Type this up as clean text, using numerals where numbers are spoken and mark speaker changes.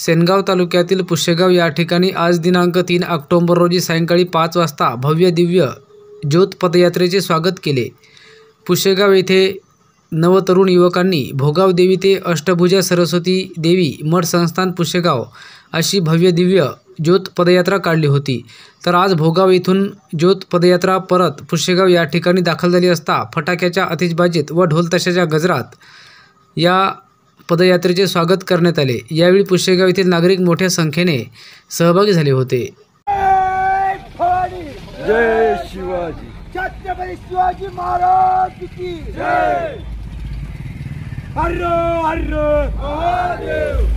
Speaker 1: सेनगाव तालुक्यातील पुशेगाव या ठिकाणी आज दिनांक 3 ऑक्टोबर रोजी सायंकाळी 5 वाजता भव्य दिव्य ज्योत पदयात्रेचे स्वागत केले। पुशेगाव येथे नवतरुण युवकांनी भोगाव देवी ते अष्टभुजा सरस्वती देवी मठ संस्थान पुशेगाव अशी भव्य दिव्य ज्योत पदयात्रा काढली होती। तर आज भोगाव येथून ज्योत पदयात्रा परत पुशेगाव या ठिकाणी दाखल झाली असता फटाक्याच्या आतिषबाजीत व ढोल ताशाच्या गजरात या पदयात्रेचे स्वागत करण्यात आले। यावेळी पुशेगाव येथील नागरिक मोठ्या संख्येने सहभागी झाले होते।
Speaker 2: जय शिवाजी, छत्रपती शिवाजी महाराज की जय। हर हर महादेव।